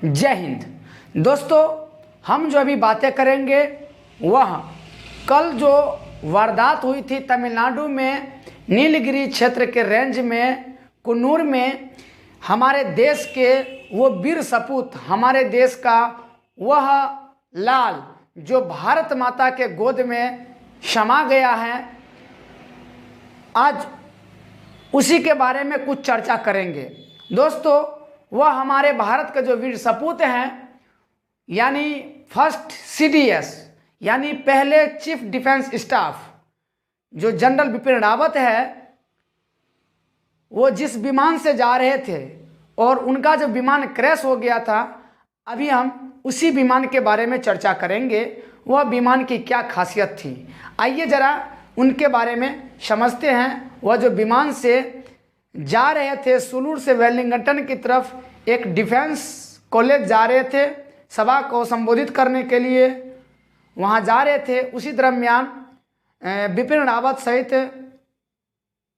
जय हिंद। दोस्तों, हम जो अभी बातें करेंगे वह कल जो वारदात हुई थी तमिलनाडु में नीलगिरी क्षेत्र के रेंज में कुन्नूर में, हमारे देश के वो वीर सपूत, हमारे देश का वह लाल जो भारत माता के गोद में समा गया है, आज उसी के बारे में कुछ चर्चा करेंगे। दोस्तों, वह हमारे भारत के जो वीर सपूत हैं, यानी फर्स्ट CDS यानी पहले चीफ डिफेंस स्टाफ जो जनरल बिपिन रावत है, वो जिस विमान से जा रहे थे और उनका जब विमान क्रैश हो गया था, अभी हम उसी विमान के बारे में चर्चा करेंगे। वह विमान की क्या खासियत थी, आइए ज़रा उनके बारे में समझते हैं। वह जो विमान से जा रहे थे सुलूर से वेलिंगटन की तरफ, एक डिफेंस कॉलेज जा रहे थे, सभा को संबोधित करने के लिए वहाँ जा रहे थे। उसी दरमियान बिपिन रावत सहित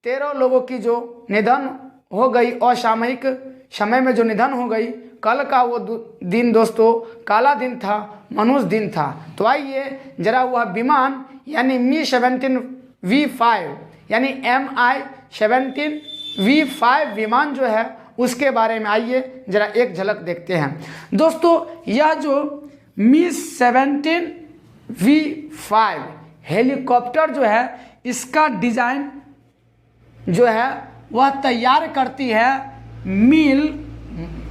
13 लोगों की जो निधन हो गई, असामयिक समय में जो निधन हो गई। कल का वो दिन दोस्तों काला दिन था, मनुष्य दिन था। तो आइए जरा वह विमान यानी Mi-17V5 यानी Mi-17V5 विमान जो है उसके बारे में आइए जरा एक झलक देखते हैं। दोस्तों, यह जो Mi-17V5 हेलीकॉप्टर जो है, इसका डिज़ाइन जो है वह तैयार करती है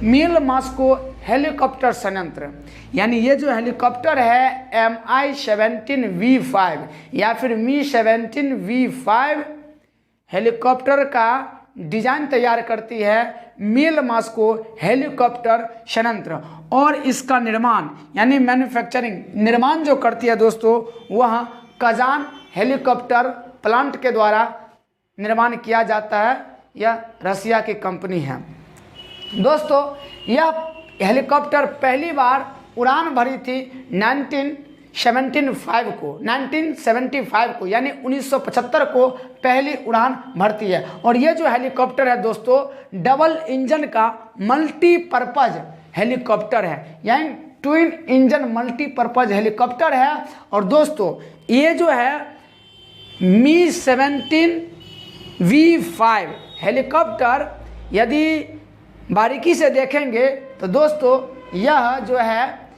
मिल मास्को हेलीकॉप्टर संयंत्र। यानी ये जो हेलीकॉप्टर है Mi-17V5 या फिर Mi-17V5 हेलीकॉप्टर का डिजाइन तैयार करती है मिल मास्को हेलीकॉप्टर संयंत्र, और इसका निर्माण यानी मैन्युफैक्चरिंग निर्माण जो करती है दोस्तों, वह कजान हेलीकॉप्टर प्लांट के द्वारा निर्माण किया जाता है। यह रसिया की कंपनी है। दोस्तों, यह हेलीकॉप्टर पहली बार उड़ान भरी थी 1975 को यानी 1975 को पहली उड़ान भरती है। और ये जो हेलीकॉप्टर है दोस्तों, डबल इंजन का मल्टीपर्पज हेलीकॉप्टर है, यानी ट्विन इंजन मल्टीपर्पज हेलीकॉप्टर है। और दोस्तों, ये जो है Mi-17V5 हेलीकॉप्टर यदि बारीकी से देखेंगे तो दोस्तों, यह जो है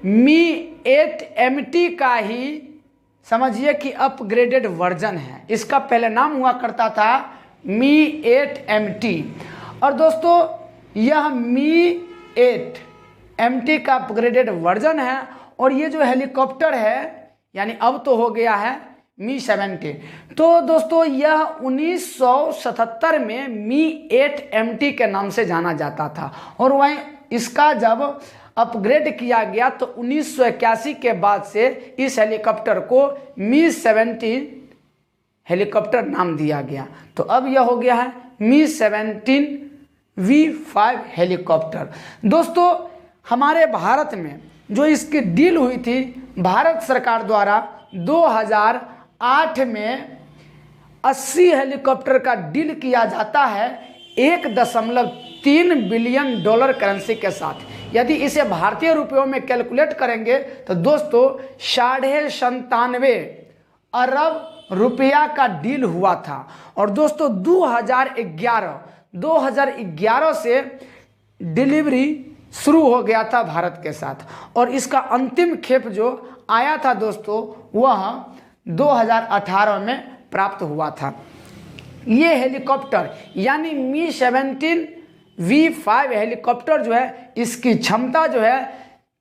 Mi-8MT का ही समझिए कि अपग्रेडेड वर्जन है। इसका पहले नाम हुआ करता था Mi-8MT। और दोस्तों, यह Mi-8MT का अपग्रेडेड वर्जन है। और ये जो हेलीकॉप्टर है, यानी अब तो हो गया है Mi-17। तो दोस्तों, यह 1977 में Mi-8MT के नाम से जाना जाता था, और वहीं इसका जब अपग्रेड किया गया तो 1981 के बाद से इस हेलीकॉप्टर को Mi-17 हेलीकॉप्टर नाम दिया गया। तो अब यह हो गया है Mi-17V5 हेलीकॉप्टर। दोस्तों, हमारे भारत में जो इसकी डील हुई थी भारत सरकार द्वारा 2008 में 80 हेलीकॉप्टर का डील किया जाता है $1.3 बिलियन करेंसी के साथ। यदि इसे भारतीय रुपयों में कैलकुलेट करेंगे तो दोस्तों 97.5 अरब रुपया का डील हुआ था। और दोस्तों 2011 से डिलीवरी शुरू हो गया था भारत के साथ, और इसका अंतिम खेप जो आया था दोस्तों वह 2018 में प्राप्त हुआ था। ये हेलीकॉप्टर यानी Mi-17V5 हेलीकॉप्टर जो है, इसकी क्षमता जो है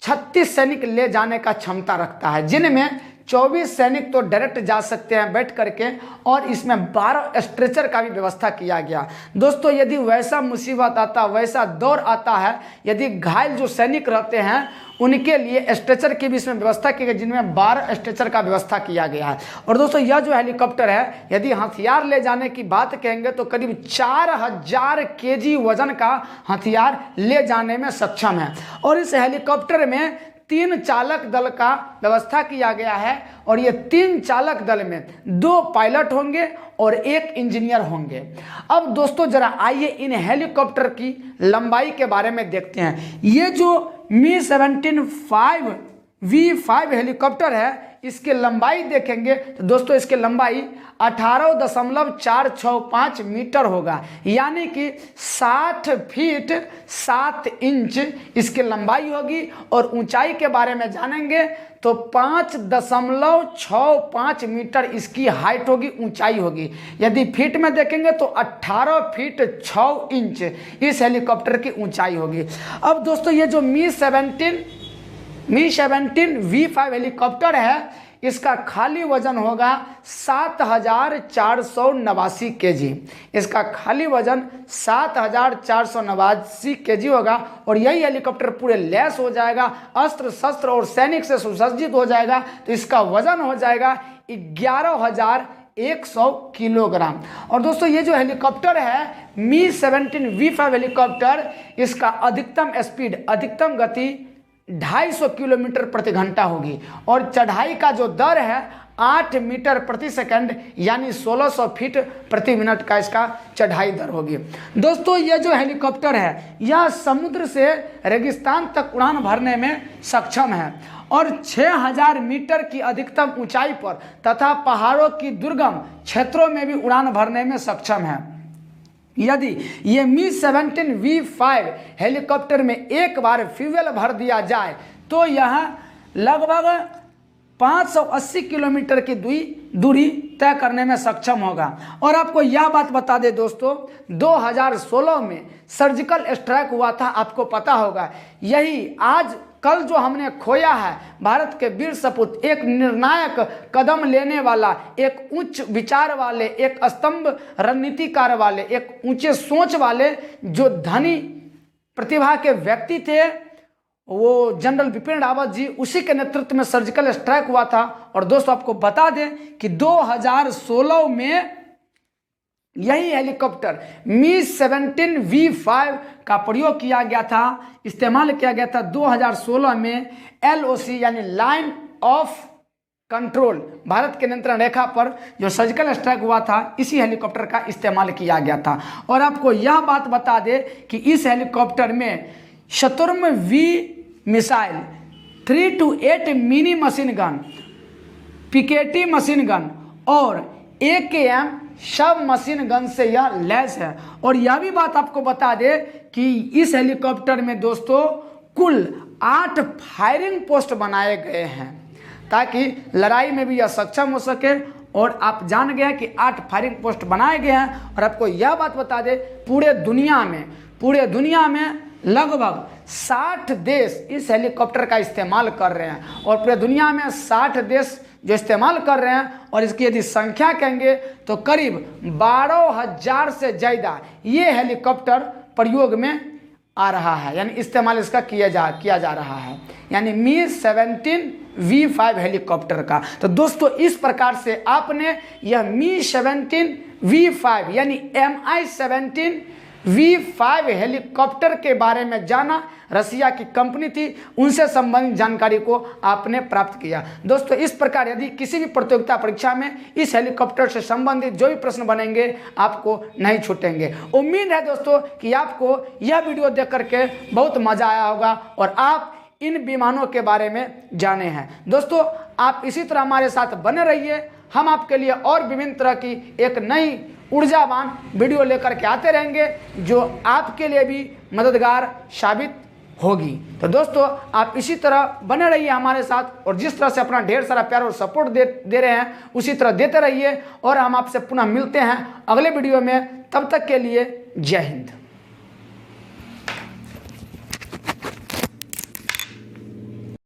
36 सैनिक ले जाने का क्षमता रखता है, जिनमें 24 सैनिक तो डायरेक्ट जा सकते हैं बैठ करके, और इसमें 12 स्ट्रेचर का भी व्यवस्था किया गया। दोस्तों, यदि वैसा मुसीबत आता, वैसा दौर आता है, यदि घायल जो सैनिक रहते हैं उनके लिए स्ट्रेचर की भी इसमें व्यवस्था की गई, जिनमें 12 स्ट्रेचर का व्यवस्था किया गया है। और दोस्तों, यह जो हेलीकॉप्टर है, यदि हथियार ले जाने की बात कहेंगे तो करीब 4000 kg वजन का हथियार ले जाने में सक्षम है। और इस हेलीकॉप्टर में 3 चालक दल का व्यवस्था किया गया है, और ये 3 चालक दल में 2 पायलट होंगे और 1 इंजीनियर होंगे। अब दोस्तों जरा आइए इन हेलीकॉप्टर की लंबाई के बारे में देखते हैं। ये जो Mi-17 V5 हेलीकॉप्टर है, इसकी लंबाई देखेंगे तो दोस्तों इसकी लंबाई 18.465 मीटर होगा, यानी कि 60 फीट 7 इंच इसकी लंबाई होगी। और ऊंचाई के बारे में जानेंगे तो 5.65 मीटर इसकी हाइट होगी, ऊंचाई होगी। यदि फीट में देखेंगे तो 18 फीट 6 इंच इस हेलीकॉप्टर की ऊंचाई होगी। अब दोस्तों ये जो Mi-17 V5 हेलीकॉप्टर है, इसका खाली वजन होगा 7,489 kg। इसका खाली वजन 7,489 kg होगा। और यही हेलीकॉप्टर पूरे लैस हो जाएगा, अस्त्र शस्त्र और सैनिक से सुसज्जित हो जाएगा, तो इसका वजन हो जाएगा 11,100 किलोग्राम। और दोस्तों ये जो हेलीकॉप्टर है Mi-17 V5 हेलीकॉप्टर, इसका अधिकतम स्पीड, अधिकतम गति 250 किलोमीटर प्रति घंटा होगी। और चढ़ाई का जो दर है 8 मीटर प्रति सेकंड, यानी 1600 फीट प्रति मिनट का इसका चढ़ाई दर होगी। दोस्तों ये जो हेलीकॉप्टर है यह समुद्र से रेगिस्तान तक उड़ान भरने में सक्षम है और 6000 मीटर की अधिकतम ऊंचाई पर तथा पहाड़ों की दुर्गम क्षेत्रों में भी उड़ान भरने में सक्षम है। यदि ये Mi-17 V5 हेलीकॉप्टर में एक बार फ्यूल भर दिया जाए तो यह लगभग 580 किलोमीटर की दूरी तय करने में सक्षम होगा। और आपको यह बात बता दें दोस्तों, 2016 में सर्जिकल स्ट्राइक हुआ था, आपको पता होगा। यही आज कल जो हमने खोया है, भारत के वीर सपूत, एक निर्णायक कदम लेने वाला, एक उच्च विचार वाले, एक स्तंभ रणनीतिकार वाले, एक ऊंचे सोच वाले जो धनी प्रतिभा के व्यक्ति थे, वो जनरल बिपिन रावत जी, उसी के नेतृत्व में सर्जिकल स्ट्राइक हुआ था। और दोस्तों आपको बता दें कि 2016 में यही हेलीकॉप्टर Mi-17 V5 का प्रयोग किया गया था, इस्तेमाल किया गया था 2016 में LOC यानी लाइन ऑफ कंट्रोल, भारत के नियंत्रण रेखा पर जो सर्जिकल स्ट्राइक हुआ था, इसी हेलीकॉप्टर का इस्तेमाल किया गया था। और आपको यह बात बता दें कि इस हेलीकॉप्टर में शतुर्म V missile, 3 to 8 mini machine gun, Piketty machine gun और AKM सब मशीन गन से यह लैस है। और यह भी बात आपको बता दे कि इस हेलीकॉप्टर में दोस्तों कुल 8 फायरिंग पोस्ट बनाए गए हैं, ताकि लड़ाई में भी यह सक्षम हो सके। और आप जान गए कि 8 फायरिंग पोस्ट बनाए गए हैं। और आपको यह बात बता दे, पूरे दुनिया में लगभग 60 देश इस हेलीकॉप्टर का इस्तेमाल कर रहे हैं। और पूरे दुनिया में 60 देश जो इस्तेमाल कर रहे हैं, और इसकी यदि संख्या कहेंगे तो करीब 12,000 से ज़्यादा ये हेलीकॉप्टर प्रयोग में आ रहा है, यानी इस्तेमाल इसका किया जा रहा है, यानी Mi-17 V5 हेलीकॉप्टर का। तो दोस्तों इस प्रकार से आपने यह Mi-17 V5 यानी Mi-17 V5 हेलीकॉप्टर के बारे में जाना। रसिया की कंपनी थी, उनसे संबंधित जानकारी को आपने प्राप्त किया। दोस्तों इस प्रकार यदि किसी भी प्रतियोगिता परीक्षा में इस हेलीकॉप्टर से संबंधित जो भी प्रश्न बनेंगे आपको नहीं छूटेंगे। उम्मीद है दोस्तों कि आपको यह वीडियो देख करके बहुत मजा आया होगा और आप इन विमानों के बारे में जाने हैं। दोस्तों आप इसी तरह हमारे साथ बने रहिए, हम आपके लिए और विभिन्न तरह की एक नई ऊर्जावान वीडियो लेकर के आते रहेंगे जो आपके लिए भी मददगार साबित होगी। तो दोस्तों आप इसी तरह बने रहिए हमारे साथ, और जिस तरह से अपना ढेर सारा प्यार और सपोर्ट दे रहे हैं उसी तरह देते रहिए। और हम आपसे पुनः मिलते हैं अगले वीडियो में, तब तक के लिए जय हिंद।